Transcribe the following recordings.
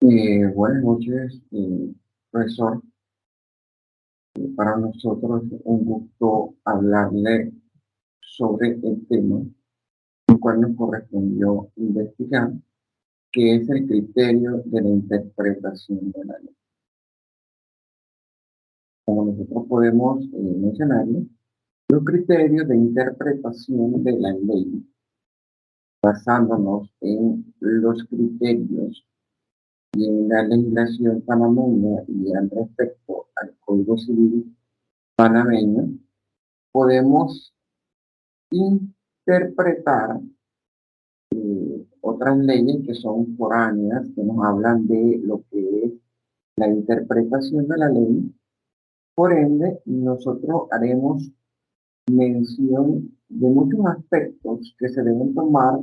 Buenas noches, profesor. Para nosotros es un gusto hablarle sobre el tema, el cual nos correspondió investigar, que es el criterio de la interpretación de la ley. Como nosotros podemos mencionarlo, los criterios de interpretación de la ley, basándonos en los criterios y en la legislación panameña y al respecto al Código Civil panameño, podemos interpretar otras leyes que son foráneas, que nos hablan de lo que es la interpretación de la ley. Por ende, nosotros haremos mención de muchos aspectos que se deben tomar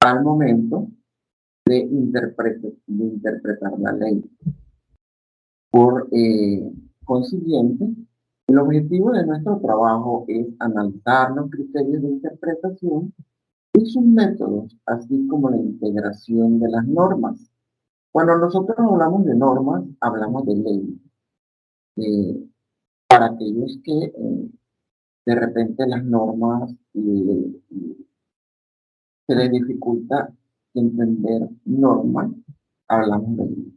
al momento de interpretar la ley. Por consiguiente, el objetivo de nuestro trabajo es analizar los criterios de interpretación y sus métodos, así como la integración de las normas. Cuando nosotros hablamos de normas, hablamos de ley. Eh, para aquellos que de repente las normas se les dificulta entender normas, hablamos de ley.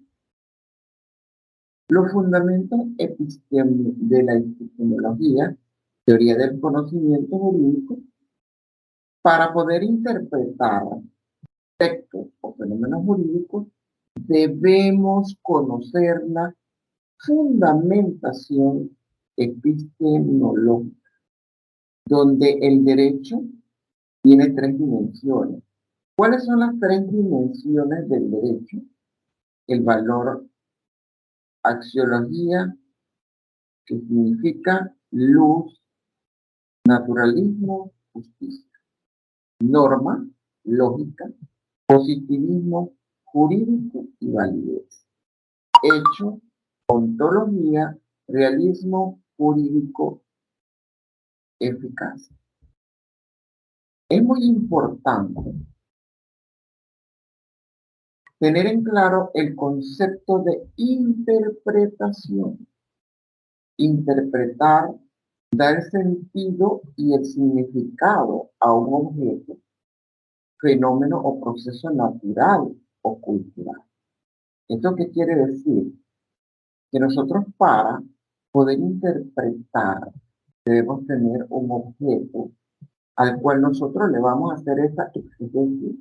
Los fundamentos de la epistemología, teoría del conocimiento jurídico, para poder interpretar textos o fenómenos jurídicos, debemos conocer la fundamentación epistemológica, donde el derecho tiene tres dimensiones. ¿Cuáles son las tres dimensiones del derecho? El valor, axiología, que significa luz, naturalismo, justicia. Norma, lógica, positivismo, jurídico y validez. Hecho, ontología, realismo jurídico, eficacia. Es muy importante tener en claro el concepto de interpretación. Interpretar, dar sentido y el significado a un objeto, fenómeno o proceso natural o cultural. ¿Esto qué quiere decir? Que nosotros para poder interpretar debemos tener un objeto al cual nosotros le vamos a hacer esta exigencia.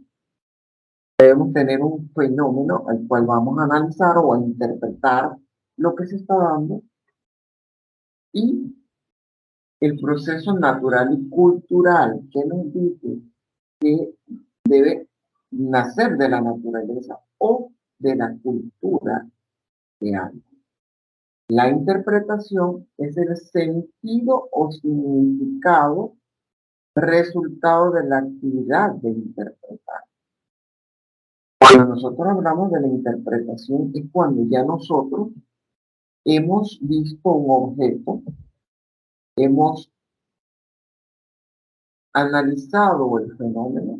Debemos tener un fenómeno al cual vamos a analizar o a interpretar lo que se está dando y el proceso natural y cultural que nos dice que debe nacer de la naturaleza o de la cultura de algo. La interpretación es el sentido o significado resultado de la actividad de interpretar. Cuando nosotros hablamos de la interpretación es cuando ya nosotros hemos visto un objeto, hemos analizado el fenómeno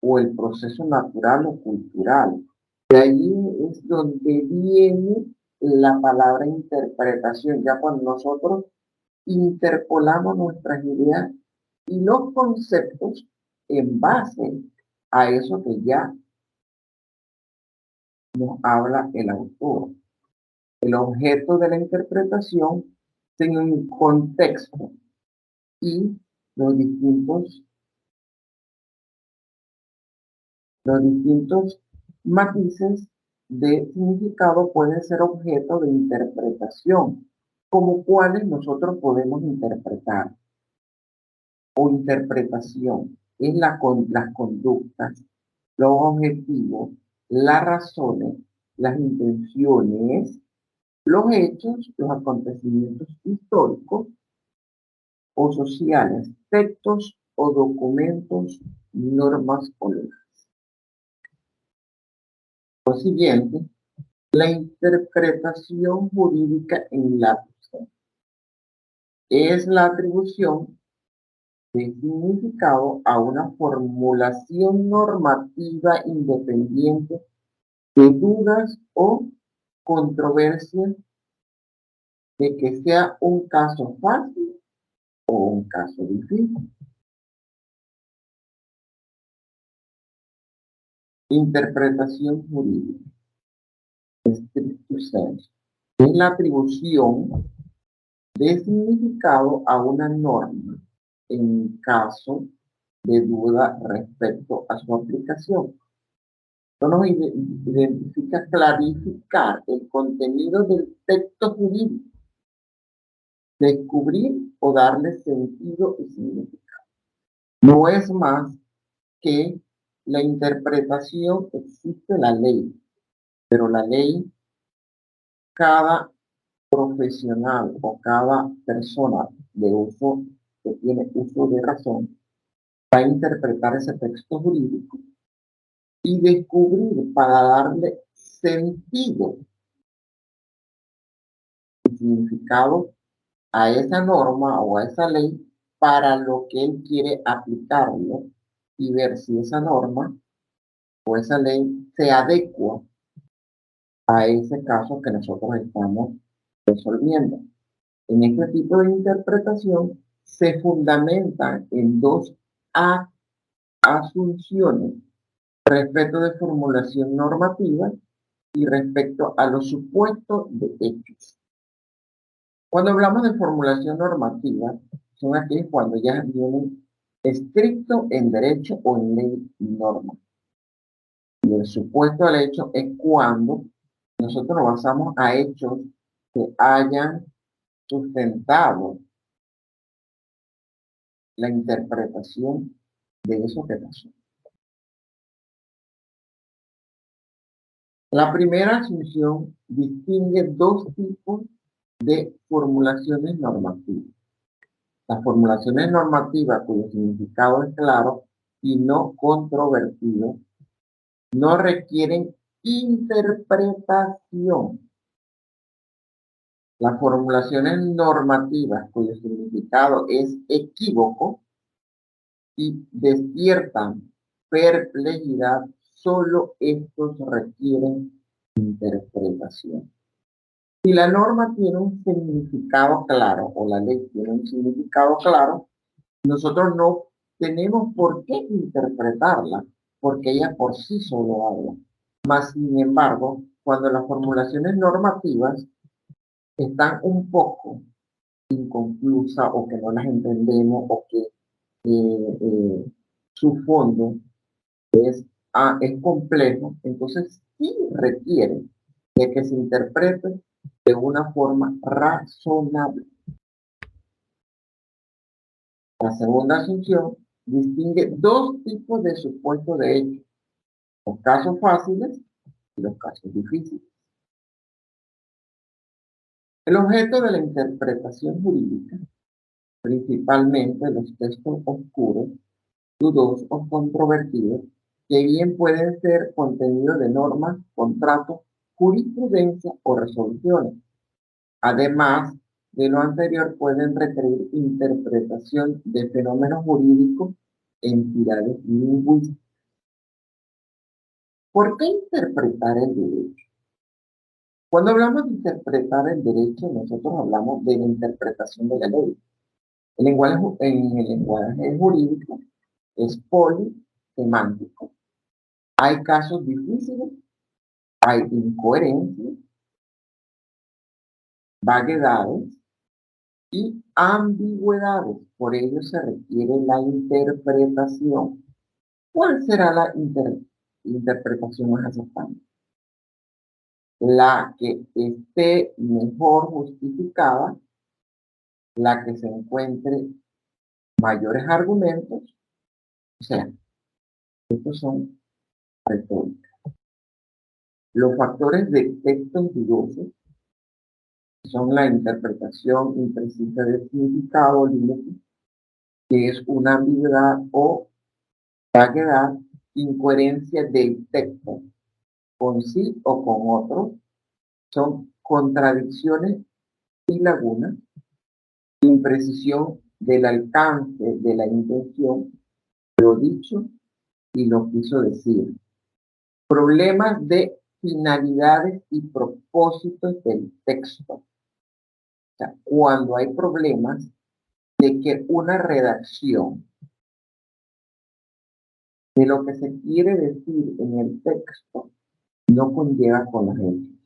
o el proceso natural o cultural. De ahí es donde viene la palabra interpretación, ya cuando nosotros interpolamos nuestras ideas y los conceptos en base a eso que ya nos habla el autor. El objeto de la interpretación tiene un contexto y los distintos, los distintos matices de significado pueden ser objeto de interpretación, como cuáles nosotros podemos interpretar o interpretación es las conductas, los objetivos, las razones, las intenciones, los hechos, los acontecimientos históricos o sociales, textos o documentos, normas o leyes. Lo siguiente, la interpretación jurídica en lapso es la atribución de significado a una formulación normativa independiente de dudas o controversias de que sea un caso fácil o un caso difícil. Interpretación jurídica. Stricto sensu. Es la atribución de significado a una norma en caso de duda respecto a su aplicación. Esto nos identifica clarificar el contenido del texto jurídico, descubrir o darle sentido y significado. No es más que la interpretación. Existe la ley, pero la ley, cada profesional o cada persona de uso que tiene uso de razón va a interpretar ese texto jurídico y descubrir para darle sentido y significado a esa norma o a esa ley para lo que él quiere aplicarlo y ver si esa norma o esa ley se adecua a ese caso que nosotros estamos resolviendo. En este tipo de interpretación se fundamenta en dos asunciones respecto de formulación normativa y respecto a los supuestos de hechos. Cuando hablamos de formulación normativa, son aquellos cuando ya vienen estricto en derecho o en ley y norma. Y el supuesto del hecho es cuando nosotros nos basamos a hechos que hayan sustentado la interpretación de eso que pasó. La primera asunción distingue dos tipos de formulaciones normativas. Las formulaciones normativas cuyo significado es claro y no controvertido no requieren interpretación. Las formulaciones normativas cuyo significado es equívoco y despiertan perplejidad, solo estos requieren interpretación. Si la norma tiene un significado claro o la ley tiene un significado claro, nosotros no tenemos por qué interpretarla, porque ella por sí solo habla. Mas, sin embargo, cuando las formulaciones normativas están un poco inconclusas o que no las entendemos o que su fondo es complejo, entonces sí requiere de que se interprete de una forma razonable. La segunda asunción distingue dos tipos de supuestos de hecho, los casos fáciles y los casos difíciles. El objeto de la interpretación jurídica, principalmente los textos oscuros, dudosos o controvertidos, que bien pueden ser contenidos de normas, contratos, jurisprudencia o resoluciones. Además de lo anterior, pueden requerir interpretación de fenómenos jurídicos, entidades lingüísticas. ¿Por qué interpretar el derecho? Cuando hablamos de interpretar el derecho, nosotros hablamos de la interpretación de la ley. En el lenguaje jurídico es polisemántico. Hay casos difíciles, hay incoherencias, vaguedades y ambigüedades. Por ello se requiere la interpretación. ¿Cuál será la interpretación más aceptable? La que esté mejor justificada, la que se encuentre mayores argumentos, o sea, estos son retóricas. Los factores de textos dudosos son la interpretación imprecisa del significado límite, que es una ambigüedad o vaguedad, incoherencia del texto con sí o con otro, son contradicciones y lagunas, imprecisión del alcance de la intención, lo dicho y lo quiso decir. Problemas de finalidades y propósitos del texto. O sea, cuando hay problemas de que una redacción de lo que se quiere decir en el texto no conlleva con los hechos.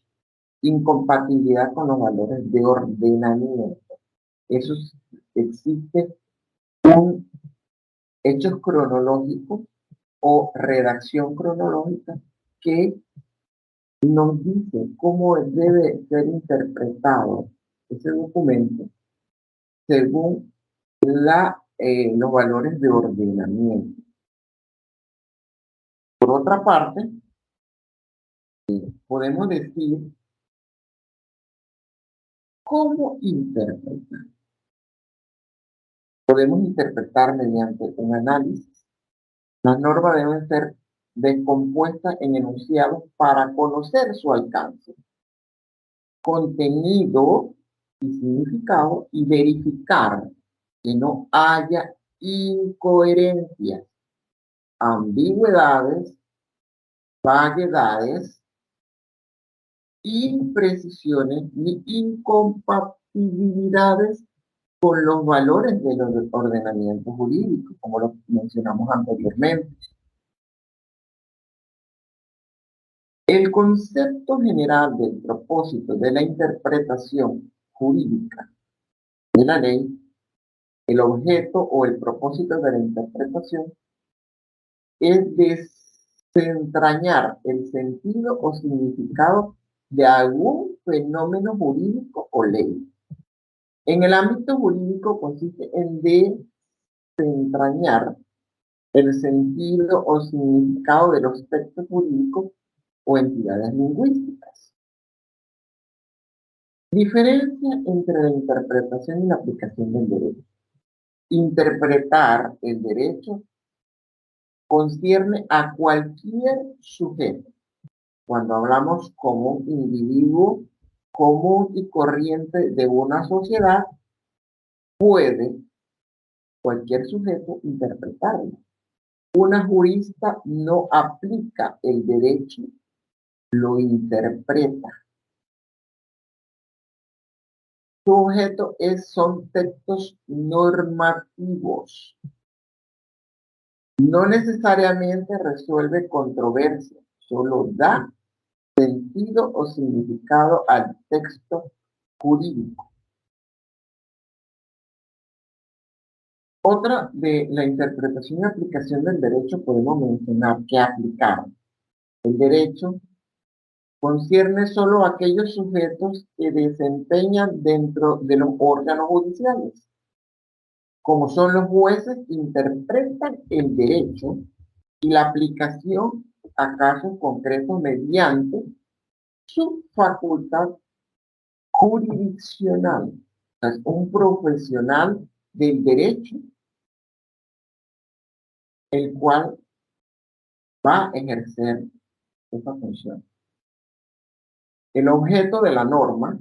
Incompatibilidad con los valores de ordenamiento. Eso existe un hechos cronológicos o redacción cronológica que nos dice cómo debe ser interpretado ese documento según los valores de ordenamiento. Por otra parte, podemos decir cómo interpretar. Podemos interpretar mediante un análisis. Las normas deben ser descompuestas en enunciados para conocer su alcance, contenido y significado, y verificar que no haya incoherencias, ambigüedades, vaguedades, imprecisiones ni incompatibilidades con los valores del ordenamiento jurídico, como lo mencionamos anteriormente. El concepto general del propósito de la interpretación jurídica de la ley, el objeto o el propósito de la interpretación, es desentrañar el sentido o significado de algún fenómeno jurídico o ley. En el ámbito jurídico consiste en desentrañar el sentido o significado de los textos jurídicos o entidades lingüísticas. Diferencia entre la interpretación y la aplicación del derecho. Interpretar el derecho concierne a cualquier sujeto. Cuando hablamos como un individuo común y corriente de una sociedad, puede cualquier sujeto interpretarlo. Una jurista no aplica el derecho, lo interpreta. Su objeto son textos normativos. No necesariamente resuelve controversia, solo da sentido o significado al texto jurídico. Otra de la interpretación y aplicación del derecho podemos mencionar que aplicar el derecho concierne solo a aquellos sujetos que desempeñan dentro de los órganos judiciales. Como son los jueces, interpretan el derecho y la aplicación a casos concretos mediante su facultad jurisdiccional. Es un profesional del derecho el cual va a ejercer esta función. El objeto de la norma,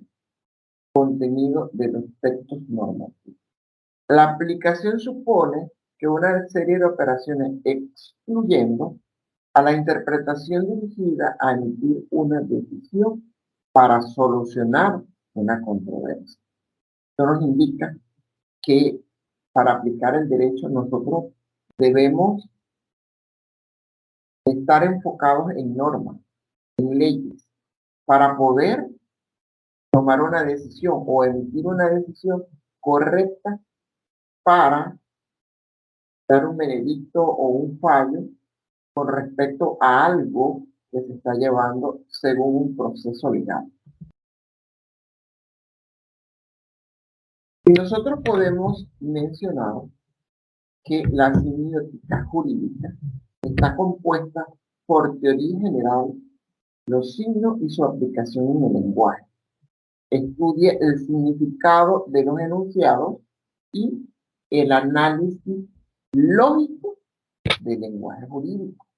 contenido de los textos normativos. La aplicación supone que una serie de operaciones excluyendo a la interpretación dirigida a emitir una decisión para solucionar una controversia. Esto nos indica que para aplicar el derecho nosotros debemos estar enfocados en normas, en leyes, para poder tomar una decisión o emitir una decisión correcta para dar un veredicto o un fallo con respecto a algo que se está llevando según un proceso legal. Y nosotros podemos mencionar que la semiótica jurídica está compuesta por teoría general, los signos y su aplicación en el lenguaje. Estudia el significado de los enunciados y el análisis lógico del lenguaje jurídico.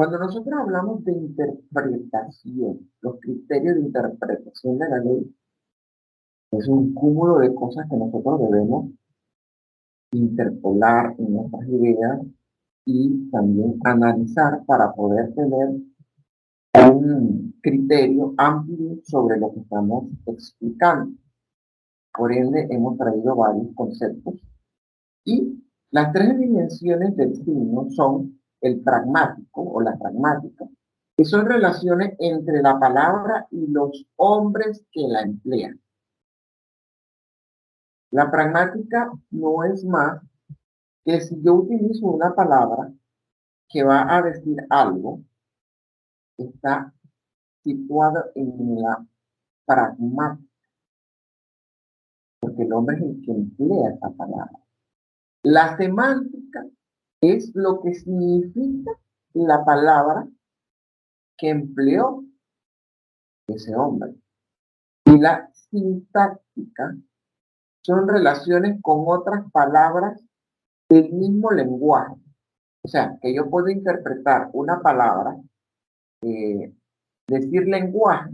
Cuando nosotros hablamos de interpretación, los criterios de interpretación de la ley, es un cúmulo de cosas que nosotros debemos interpolar en nuestras ideas y también analizar para poder tener un criterio amplio sobre lo que estamos explicando. Por ende, hemos traído varios conceptos y las tres dimensiones del signo son el pragmático o la pragmática, que son relaciones entre la palabra y los hombres que la emplean. La pragmática no es más que si yo utilizo una palabra que va a decir algo, está situada en la pragmática, porque el hombre es el que emplea esa palabra. La semántica es lo que significa la palabra que empleó ese hombre. Y la sintáctica son relaciones con otras palabras del mismo lenguaje. O sea, que yo puedo interpretar una palabra, decir lenguaje,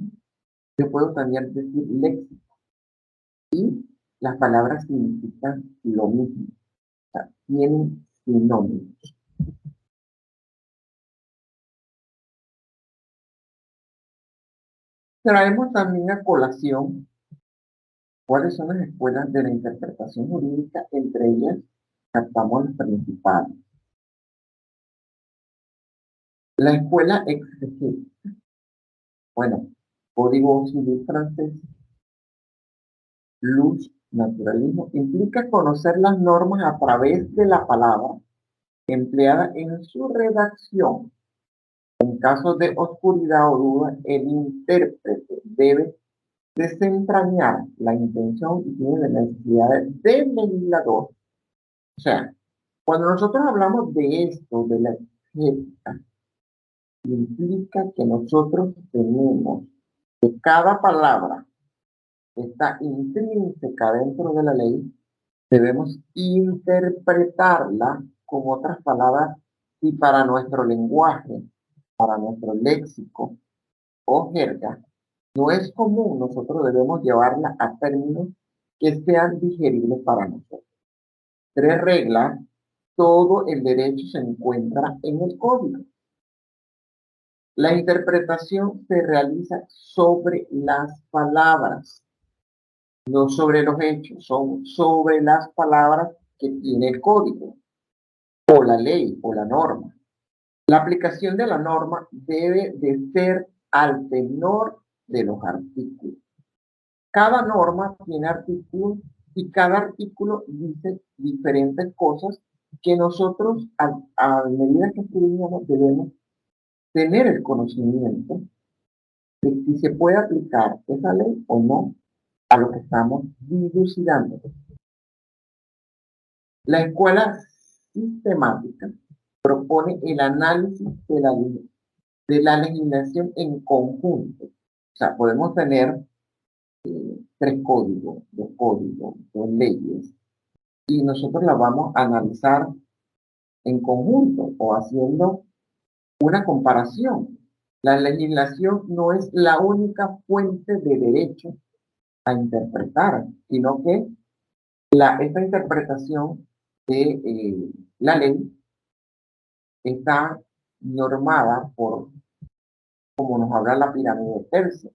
yo puedo también decir léxico. Y las palabras significan lo mismo, o sea, tienen sinónimos. Traemos también a colación cuáles son las escuelas de la interpretación jurídica, entre ellas captamos las principales. La escuela exegética, bueno, código civil francés, luz, naturalismo, implica conocer las normas a través de la palabra empleada en su redacción. En casos de oscuridad o duda, el intérprete debe desentrañar la intención y tiene las necesidades del legislador. O sea, cuando nosotros hablamos de esto, de la ética, implica que nosotros tenemos que cada palabra que está intrínseca dentro de la ley, debemos interpretarla con otras palabras y para nuestro lenguaje, para nuestro léxico o jerga, no es común, nosotros debemos llevarla a términos que sean digeribles para nosotros. Tres reglas, todo el derecho se encuentra en el código. La interpretación se realiza sobre las palabras, no sobre los hechos, son sobre las palabras que tiene el código, o la ley, o la norma. La aplicación de la norma debe de ser al tenor de los artículos. Cada norma tiene artículos y cada artículo dice diferentes cosas que nosotros a medida que estudiamos debemos tener el conocimiento de si se puede aplicar esa ley o no a lo que estamos dilucidando. La escuela sistemática propone el análisis de la legislación en conjunto. O sea, podemos tener tres códigos, dos leyes, y nosotros las vamos a analizar en conjunto o haciendo una comparación. La legislación no es la única fuente de derecho a interpretar, sino que esta interpretación de la ley está normada por, como nos habla la pirámide tercia,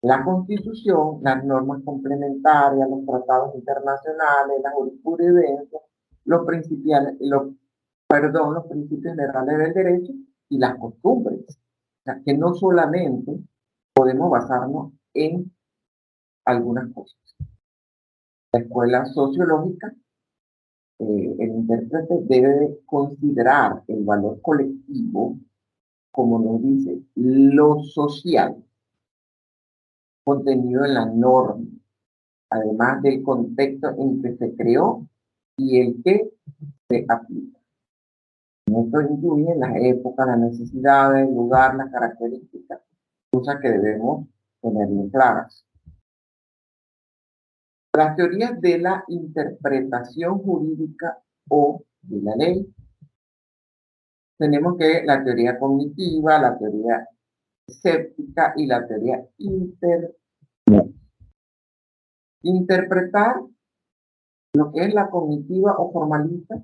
la Constitución, las normas complementarias, los tratados internacionales, la jurisprudencia, los principios generales del derecho y las costumbres. O sea, que no solamente podemos basarnos en algunas cosas. La escuela sociológica, el intérprete debe considerar el valor colectivo, como nos dice, lo social, contenido en la norma, además del contexto en que se creó y el que se aplica. Esto incluye las épocas, las necesidades, el lugar, las características, cosas que debemos tener bien claras. Las teorías de la interpretación jurídica o de la ley. Tenemos que la teoría cognitiva, la teoría escéptica y la teoría interpretar. Lo que es la cognitiva o formalista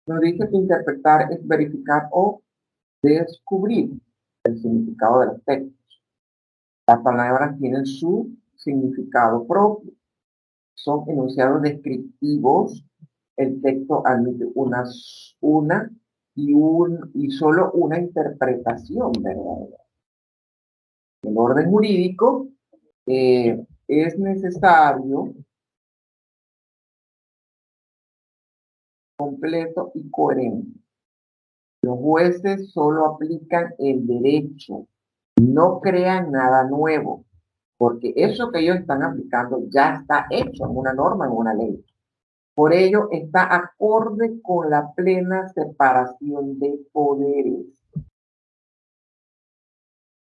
nos dice que interpretar es verificar o descubrir. el significado de los textos. Las palabras tienen su significado propio. Son enunciados descriptivos. El texto admite una y solo una interpretación verdadera. En el orden jurídico es necesario, completo y coherente. Los jueces solo aplican el derecho, no crean nada nuevo, porque eso que ellos están aplicando ya está hecho en una norma, en una ley. Por ello, está acorde con la plena separación de poderes.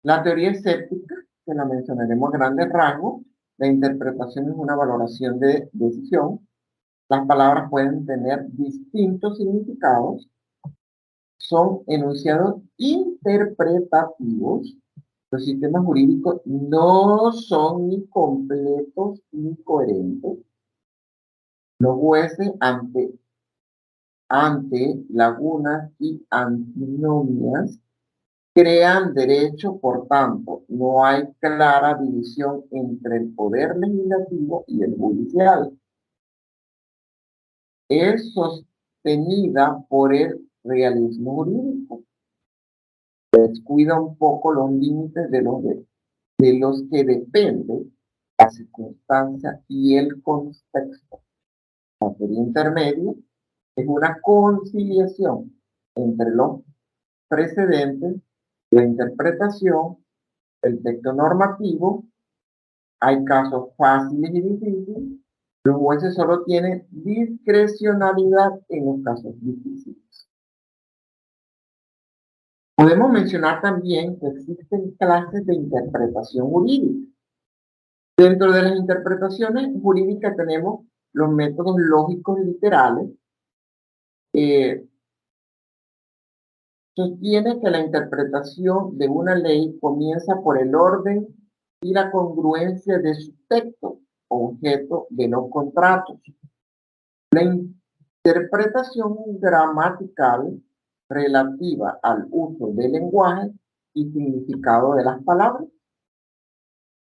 La teoría escéptica, que la mencionaremos a grandes rasgos, la interpretación es una valoración de decisión. Las palabras pueden tener distintos significados, son enunciados interpretativos. Los sistemas jurídicos no son ni completos ni coherentes. Los jueces ante lagunas y antinomias crean derecho, por tanto, no hay clara división entre el poder legislativo y el judicial. Es sostenida por el realismo jurídico. Descuida un poco los límites de los que depende la circunstancia y el contexto. La teoría intermedia es una conciliación entre los precedentes, la interpretación, el texto normativo. Hay casos fáciles y difíciles. Los jueces solo tienen discrecionalidad en los casos difíciles. Podemos mencionar también que existen clases de interpretación jurídica. Dentro de las interpretaciones jurídicas tenemos los métodos lógicos literales. Sostiene que la interpretación de una ley comienza por el orden y la congruencia de su texto, objeto de los contratos. La interpretación gramatical relativa al uso del lenguaje y significado de las palabras.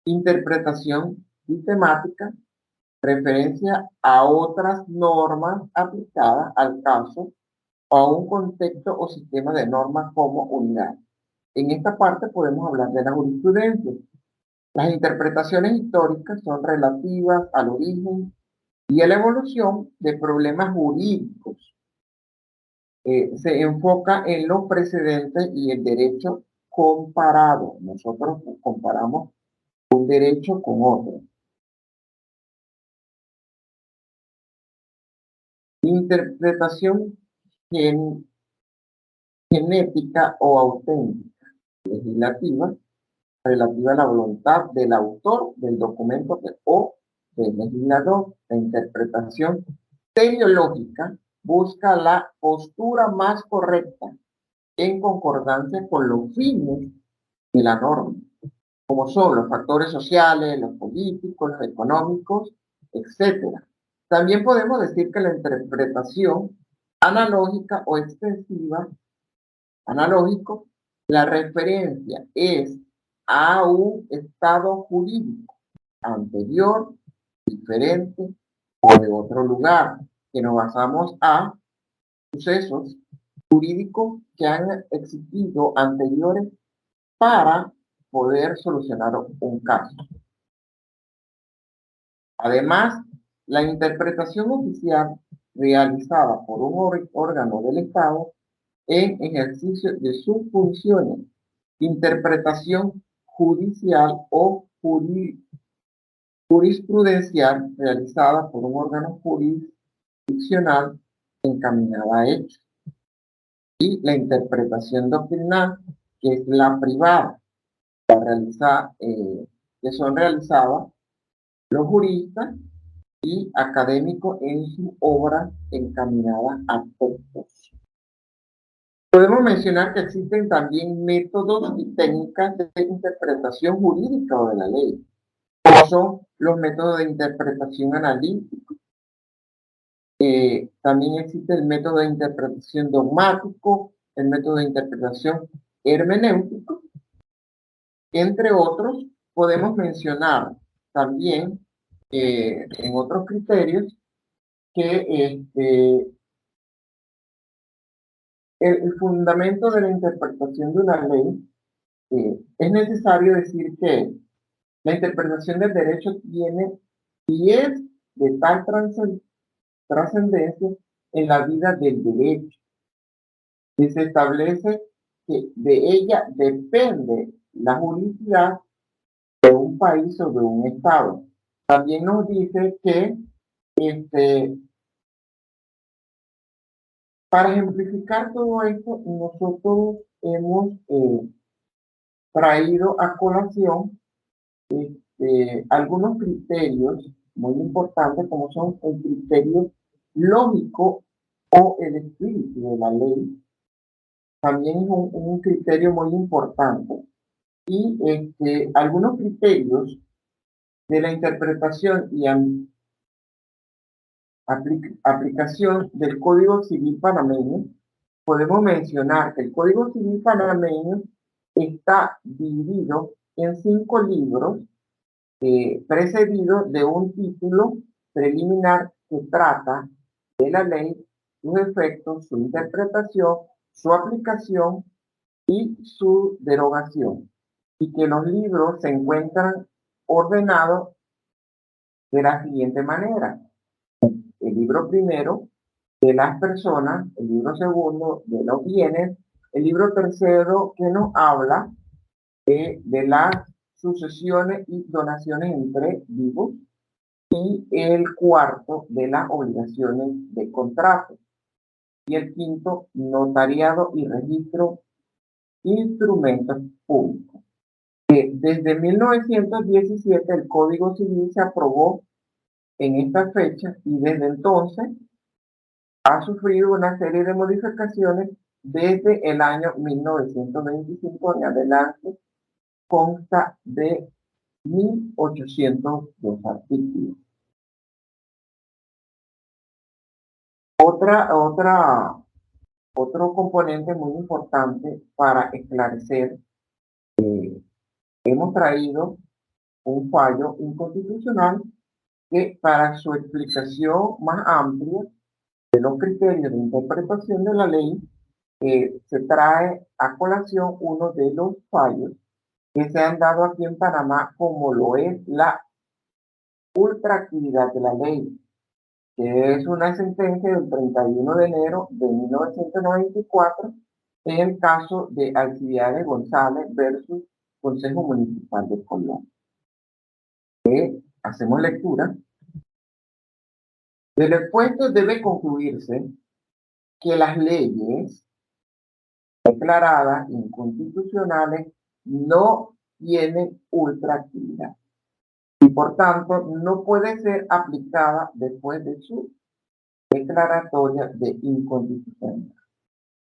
Interpretación sistemática, referencia a otras normas aplicadas al caso o a un contexto o sistema de normas como unidad. En esta parte podemos hablar de la jurisprudencia. Las interpretaciones históricas son relativas al origen y a la evolución de problemas jurídicos. Se enfoca en los precedentes y el derecho comparado. Nosotros comparamos un derecho con otro. Interpretación genética o auténtica, legislativa, relativa a la voluntad del autor del documento o del legislador. La interpretación teleológica busca la postura más correcta en concordancia con los fines de la norma, como son los factores sociales, los políticos, los económicos, etc. También podemos decir que la interpretación analógica o extensiva, analógico, la referencia es a un estado jurídico anterior, diferente o de otro lugar, que nos basamos a sucesos jurídicos que han existido anteriores para poder solucionar un caso. Además, la interpretación oficial realizada por un órgano del Estado en ejercicio de sus funciones, interpretación judicial o jurisprudencial realizada por un órgano jurisdiccional encaminada a hechos. Y la interpretación doctrinal, que es la privada, que son realizadas los juristas y académicos en su obra encaminada a textos. Podemos mencionar que existen también métodos y técnicas de interpretación jurídica o de la ley, como son los métodos de interpretación analítica. También existe el método de interpretación dogmático, el método de interpretación hermenéutico Entre otros, podemos mencionar también en otros criterios que el fundamento de la interpretación de una ley, es necesario decir que la interpretación del derecho tiene y es de tal trascendencia en la vida del derecho, que se establece que de ella depende la juridicidad de un país o de un estado. También nos dice que para ejemplificar todo esto, nosotros hemos traído a colación algunos criterios muy importantes, como son el criterio lógico o el espíritu de la ley. También es un criterio muy importante. Y algunos criterios de la interpretación y aplicación del Código Civil panameño, podemos mencionar que el Código Civil panameño está dividido en 5 libros, precedido de un título preliminar que trata de la ley, sus efectos, su interpretación, su aplicación y su derogación. Y que los libros se encuentran ordenados de la siguiente manera: el libro primero de las personas, el libro segundo de los bienes, el libro tercero que nos habla de las sucesiones y donaciones entre vivos, y el cuarto de las obligaciones de contrato, y el quinto, notariado y registro instrumentos públicos. Desde 1917 el Código Civil se aprobó en esta fecha y desde entonces ha sufrido una serie de modificaciones. Desde el año 1925 en adelante consta de 1802 artículos. Otro componente muy importante para esclarecer, hemos traído un fallo inconstitucional que, para su explicación más amplia de los criterios de interpretación de la ley, se trae a colación uno de los fallos que se han dado aquí en Panamá, como lo es la ultraactividad de la ley, que es una sentencia del 31 de enero de 1994 en el caso de Alcibiades González versus Consejo Municipal de Colón. Hacemos lectura. Del expuesto debe concluirse que las leyes declaradas inconstitucionales no tienen ultraactividad y por tanto no puede ser aplicada después de su declaratoria de inconstitucionalidad.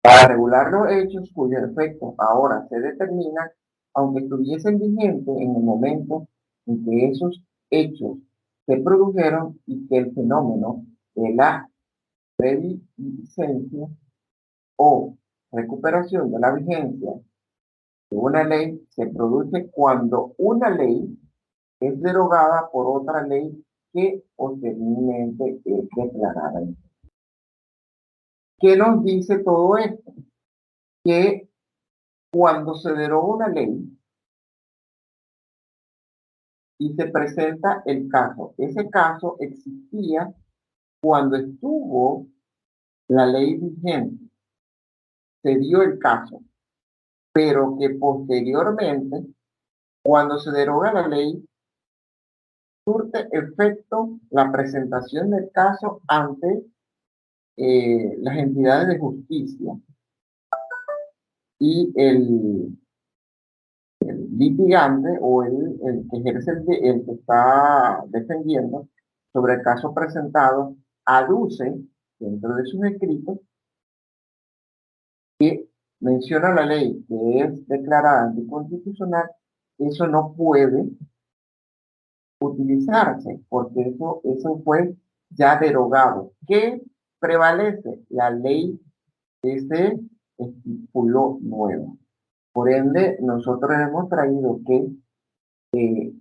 Para regular los hechos cuyos efectos ahora se determinan, aunque estuviesen vigentes en el momento en que esos hechos se produjeron, y que el fenómeno de la revigencia o recuperación de la vigencia de una ley se produce cuando una ley es derogada por otra ley que posteriormente es declarada. ¿Qué nos dice todo esto? Que cuando se deroga una ley y se presenta el caso, ese caso existía cuando estuvo la ley vigente, se dio el caso, pero que posteriormente, cuando se deroga la ley, surte efecto la presentación del caso ante las entidades de justicia, y el litigante o el que ejerce el que está defendiendo sobre el caso presentado aduce dentro de sus escritos que menciona la ley que es declarada anticonstitucional. Eso no puede utilizarse porque eso fue ya derogado. ¿Qué prevalece? La ley que se estipuló nueva. Por ende, nosotros hemos traído que eh,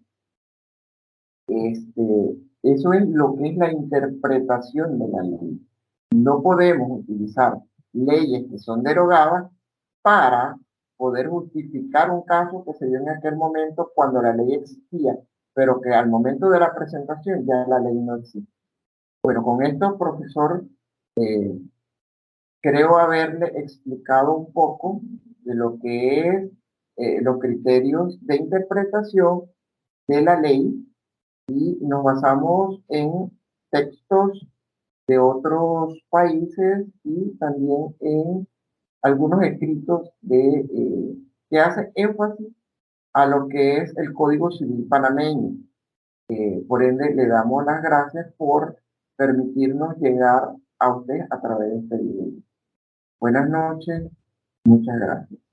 eso es lo que es la interpretación de la ley. No podemos utilizar leyes que son derogadas para poder justificar un caso que se dio en aquel momento cuando la ley existía, pero que al momento de la presentación ya la ley no existe. Bueno, con esto, profesor, eh, creo haberle explicado un poco de lo que es los criterios de interpretación de la ley y nos basamos en textos de otros países y también en algunos escritos que hacen énfasis a lo que es el Código Civil panameño. Por ende, le damos las gracias por permitirnos llegar a usted a través de este video. Buenas noches, muchas gracias.